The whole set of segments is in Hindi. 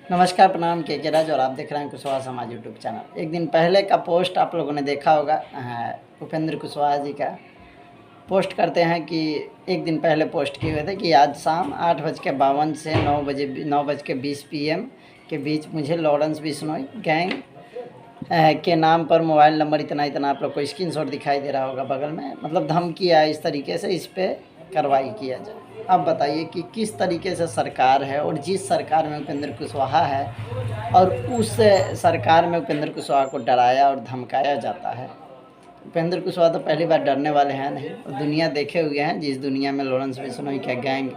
नमस्कार, प्रणाम के राज और आप देख रहे हैं कुशवाहा समाज यूट्यूब चैनल। एक दिन पहले का पोस्ट आप लोगों ने देखा होगा। उपेंद्र कुशवाहा जी का पोस्ट करते हैं कि एक दिन पहले पोस्ट किए हुए थे कि आज शाम 8:52 से 9:20 PM के बीच मुझे लॉरेंस बिश्नोई गैंग के नाम पर मोबाइल नंबर इतना इतना, आप लोग को स्क्रीनशॉट दिखाई दे रहा होगा बगल में, मतलब धमकी आया इस तरीके से, इस पर कार्रवाई किया जाए। अब बताइए कि किस तरीके से सरकार है, और जिस सरकार में उपेंद्र कुशवाहा है और उस सरकार में उपेंद्र कुशवाहा को डराया और धमकाया जाता है। उपेंद्र कुशवाहा तो पहली बार डरने वाले हैं नहीं, और दुनिया देखे हुए हैं। जिस दुनिया में लॉरेंस बिश्नोई का गैंग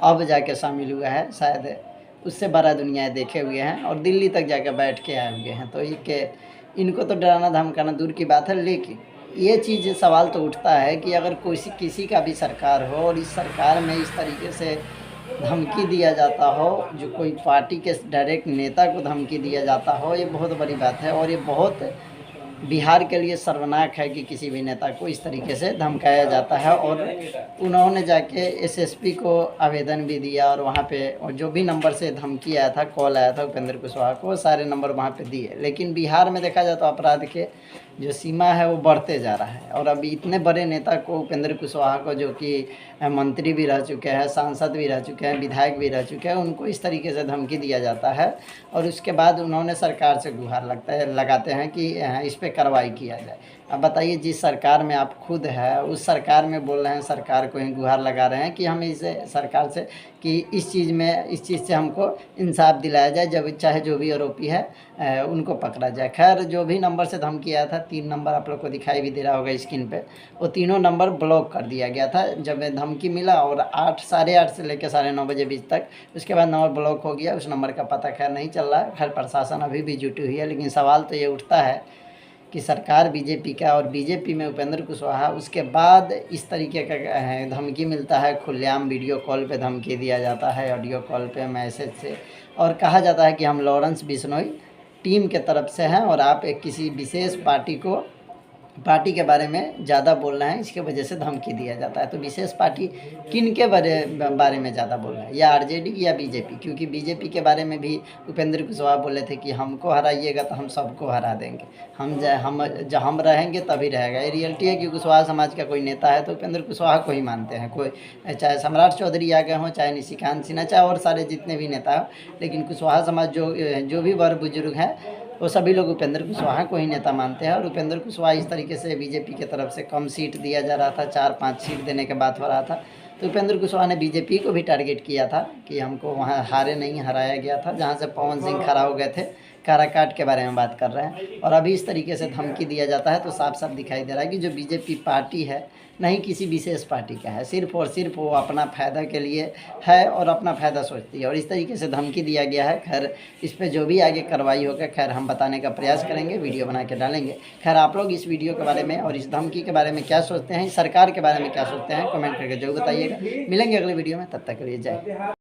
अब जाके शामिल हुआ है, शायद उससे बड़ा दुनिया देखे हुए हैं, और दिल्ली तक जाकर बैठ के आए हुए हैं। तो ये इनको तो डराना धमकाना दूर की बात है, लेकिन ये चीज़ सवाल तो उठता है कि अगर किसी का भी सरकार हो और इस सरकार में इस तरीके से धमकी दिया जाता हो, जो कोई पार्टी के डायरेक्ट नेता को धमकी दिया जाता हो, ये बहुत बड़ी बात है। और ये बहुत बिहार के लिए शर्मनाक है कि किसी भी नेता को इस तरीके से धमकाया जाता है। और उन्होंने जाके एसएसपी को आवेदन भी दिया, और वहाँ पे और जो भी नंबर से धमकी आया था, कॉल आया था उपेंद्र कुशवाहा को, सारे नंबर वहाँ पे दिए। लेकिन बिहार में देखा जाए तो अपराध के जो सीमा है वो बढ़ते जा रहा है। और अभी इतने बड़े नेता को, उपेंद्र कुशवाहा को, जो कि मंत्री भी रह चुके हैं, सांसद भी रह चुके हैं, विधायक भी रह चुके हैं, उनको इस तरीके से धमकी दिया जाता है। और उसके बाद उन्होंने सरकार से गुहार लगाते हैं कि इस पर कार्रवाई किया जाए। अब बताइए, जिस सरकार में आप खुद है, उस सरकार में बोल रहे हैं, सरकार को ही गुहार लगा रहे हैं कि हम इस सरकार से कि इस चीज़ से हमको इंसाफ दिलाया जाए, जब चाहे जो भी आरोपी है उनको पकड़ा जाए। खैर, जो भी नंबर से धमकी आया था, 3 नंबर आप लोग को दिखाई भी दे रहा होगा स्क्रीन पे, वो तीनों नंबर ब्लॉक कर दिया गया था जब धमकी मिला। और 8 से लेकर 9:30 बजे बीच तक उसके बाद नंबर ब्लॉक हो गया। उस नंबर का पता खैर नहीं चल रहा है। खैर, प्रशासन अभी भी जुटी हुई है। लेकिन सवाल तो ये उठता है कि सरकार बीजेपी का, और बीजेपी में उपेंद्र कुशवाहा, उसके बाद इस तरीके का धमकी मिलता है। खुलेआम वीडियो कॉल पे धमकी दिया जाता है, ऑडियो कॉल पे, मैसेज से, और कहा जाता है कि हम लॉरेंस बिश्नोई टीम के तरफ से हैं और आप एक किसी विशेष पार्टी के बारे में ज़्यादा बोल रहे हैं, इसके वजह से धमकी दिया जाता है। तो विशेष पार्टी किन के बारे में ज़्यादा बोल रहे हैं, या आरजेडी या बीजेपी? क्योंकि बीजेपी के बारे में भी उपेंद्र कुशवाहा बोले थे कि हमको हराइएगा तो हम सबको हरा देंगे, हम रहेंगे तभी रहेगा। ये रियलिटी है कि कुशवाहा समाज का कोई नेता है तो उपेंद्र कुशवाहा को ही मानते हैं। कोई चाहे सम्राट चौधरी आ गए हों, चाहे निशिकांत सिन्हा, चाहे और सारे जितने भी नेता हों, लेकिन कुशवाहा समाज जो भी बड़ बुजुर्ग हैं, वो सभी लोग उपेंद्र कुशवाहा को ही नेता मानते हैं। और उपेंद्र कुशवाहा इस तरीके से बीजेपी की तरफ से कम सीट दिया जा रहा था, 4-5 सीट देने के बात हो रहा था, तो उपेंद्र कुशवाहा ने बीजेपी को भी टारगेट किया था कि हमको वहाँ हराया गया था, जहाँ से पवन सिंह खड़ा हो गए थे। काराकाट के बारे में बात कर रहे हैं, और अभी इस तरीके से धमकी दिया जाता है। तो साफ साफ दिखाई दे रहा है कि जो बीजेपी पार्टी है, नहीं किसी विशेष पार्टी का है, सिर्फ और सिर्फ वो अपना फ़ायदा के लिए है और अपना फ़ायदा सोचती है, और इस तरीके से धमकी दिया गया है। खैर, इस पर जो भी आगे कार्रवाई होगा, खैर हम बताने का प्रयास करेंगे, वीडियो बना के डालेंगे। खैर, आप लोग इस वीडियो के बारे में और इस धमकी के बारे में क्या सोचते हैं, इस सरकार के बारे में क्या सोचते हैं, कमेंट करके जरूर बताइएगा। मिलेंगे अगले वीडियो में, तब तक के लिए जय।